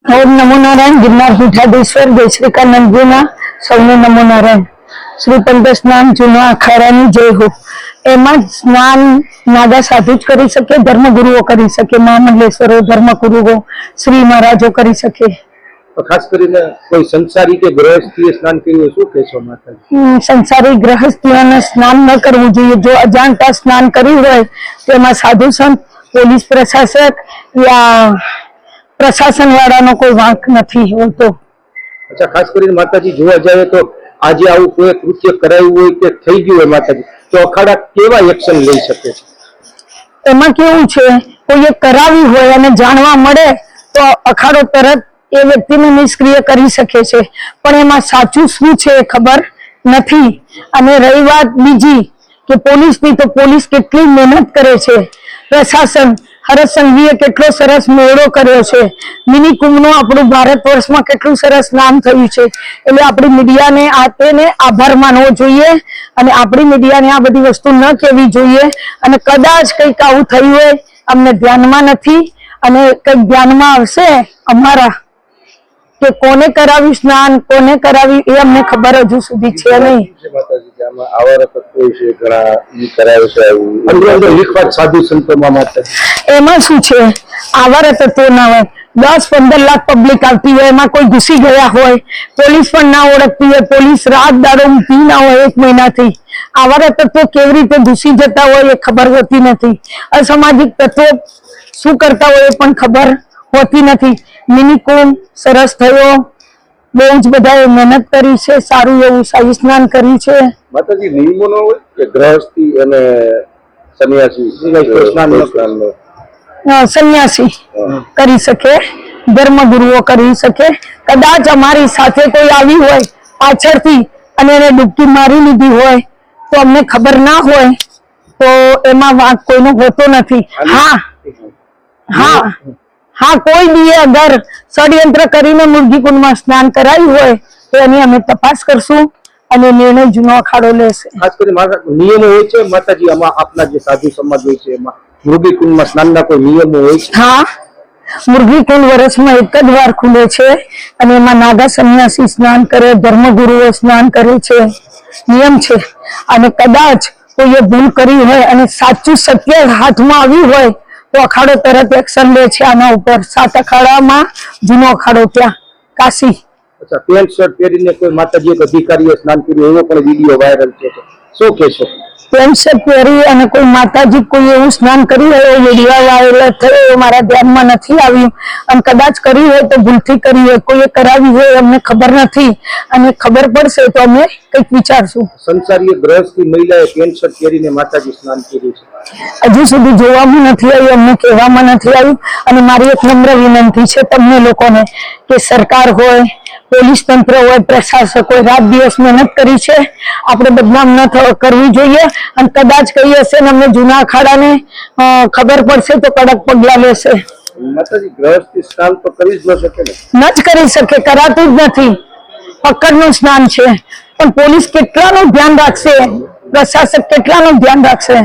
ओम नमो नारायण। गिरनार पीठाधीश्वर जय श्री कानंदजीना सौने नमो नारायण। श्री पंच स्नान जूना अखाड़ानी जय हो। एમાં સ્નાન નાગા સાધુ જ કરી શકે, ધર્મગુરુઓ કરી શકે, મહામંડલેશ્વરો, ધર્મગુરુઓ, શ્રી મહારાજો કરી શકે। ખાસ કરીને કોઈ સંસારી કે ગૃહસ્થીએ સ્નાન કર્યું શું કહેશો માતાજી? સંસારી ગૃહસ્થીઓને સ્નાન ન કરવું જોઈએ। જો અજાણતા સ્નાન કર્યું હોય તેમાં સાધુ સંત, પોલીસ પ્રશાસક યા પ્રશાસન વાળાનો કોઈ વાંક નથી હોતો। અચ્છા, ખાસ કરીને માતાજી જોવા જાય તો આજે આવું કોઈ કૃત્ય કરાયું હોય કે થઈ ગયું હોય માતાજી, તો અખાડા કેવા એક્શન લઈ શકે છે? એમાં કેવું છે, કોઈએ કરાવી હોય અને જાણવા મળે તો અખાડો તરત એ વ્યક્તિને નિષ્ક્રિય કરી શકે છે, પણ એમાં સાચું શું છે એ ખબર નથી। અને રહી વાત બીજી કે પોલીસની, તો પોલીસ કેટલી મહેનત કરે છે। પ્રશાસન હરસ સંઘવીએ કેટલો સરસ મેળો કર્યો છે। મિની કુંભનું આપણું ભારત વર્ષમાં કેટલું સરસ નામ થયું છે। એટલે આપણી મીડિયાને આ તેને આભાર માનવો જોઈએ અને આપણી મીડિયાને આ બધી વસ્તુ ન કહેવી જોઈએ। અને કદાચ કંઈક આવું થયું હોય, અમને ધ્યાનમાં નથી અને કંઈક ધ્યાનમાં આવશે અમારા કે કોને કરાવ્યું સ્નાન, કોને કરાવ્યું એ અમને ખબર હજુ સુધી છે નહીં। એમાં શું છે, આવારા તત્વો ના હોય, 10-15 લાખ પબ્લિક આવતી હોય, એમાં કોઈ ઘૂસી ગયા હોય, પોલીસ પણ ના ઓળખતી હોય, પોલીસ રાત દાડો ઊંઘી ના હોય 1 મહિનાથી, આવારા તત્વો કેવી રીતે ઘૂસી જતા હોય એ ખબર હોતી નથી। અસામાજિક તત્વો શું કરતા હોય એ પણ ખબર હોતી નથી। મિની કુંભ સરસ થયો, બહુ જ બધાએ મહેનત કરી છે, સારું એવું શાહી સ્નાન કરી છે। માતાજી નિયમો ન હોય કે ગ્રહસ્થી અને સન્યાસી સન્યાસી કરી શકે, ધર્મગુરુઓ કરી શકે। કદાચ અમારી સાથે કોઈ આવી હોય પાછળથી અને એને ડૂબકી મારી લીધી હોય તો અમને ખબર ના હોય તો એમાં વાંક કોઈનો હોતો નથી। હા હા હા, કોઈ બી અગર ષડયંત્ર કરીને મુર્ગી કુંડમાં સ્નાન કરાયું હોય તો એની અમે તપાસ કરશું અને નિર્ણય જૂનો અખાડો લેશે। ખાસ કરીને નિયમો હોય છે માતાજી, આમાં આપના જે સાધુ સમાજ હોય છે એમાં મુર્ગી કુંડમાં સ્નાનના કોઈ નિયમો હોય છે? હા, મુર્ગી કુંડ વર્ષમાં 1 જ વાર ખુલે છે અને એમાં નાગા સન્યાસી સ્નાન કરે, ધર્મગુરુઓ સ્નાન કરે છે, નિયમ છે। અને કદાચ કોઈએ ભૂલ કરી હોય અને સાચું સત્ય હાથમાં આવ્યું હોય તો અખાડો તરત એક્શન લે છે આના ઉપર। 7 અખાડામાં જૂનો અખાડો ત્યાં કાશી। અચ્છા, પેન્ટ શર્ટ પહેરીને કોઈ માતાજી એક અધિકારીએ સ્નાન કર્યું એવો પણ વિડીયો વાયરલ છે, શું કહેશો? પેન્ટ શર્ટ પહેરી અને કોઈ માતાજી કોઈ એવું સ્નાન કર્યું હોય એ વિડીયો વાયરલ થયો એ મારા ધ્યાનમાં નથી આવ્યું। અને કદાચ કર્યું હોય તો ભૂલથી કરી હોય, કોઈએ કરાવી હોય અમને ખબર નથી અને ખબર પડશે તો અમે કંઈક વિચારશું। સંસારી ગ્રહસ્થી મહિલાએ પેન્ટ શર્ટ પહેરીને માતાજી સ્નાન કર્યું છે, હજુ સુધી જોવામાં નથી આવ્યું, અમને કહેવામાં નથી આવ્યું। અને મારી એક નમ્ર વિનંતી છે તમને લોકોને કે સરકાર હોય, પોલીસ તંત્ર હોય, પ્રશાસક હોય, રાત દિવસ મહેનત કરી છે, આપણે બદનામ ન કરવી જોઈએ। અને કદાચ કહી હશે ને અમને જૂના અખાડાને ખબર પડશે તો કડક પગલા લેશે। માતાજી ગ્રહસ્થી સ્નાન તો કરી જ ન શકે ને? ન જ કરી શકે, કરાતું જ નથી। પકડનું સ્નાન છે પણ પોલીસ કેટલાનું ધ્યાન રાખશે, પ્રશાસક કેટલાનું ધ્યાન રાખશે?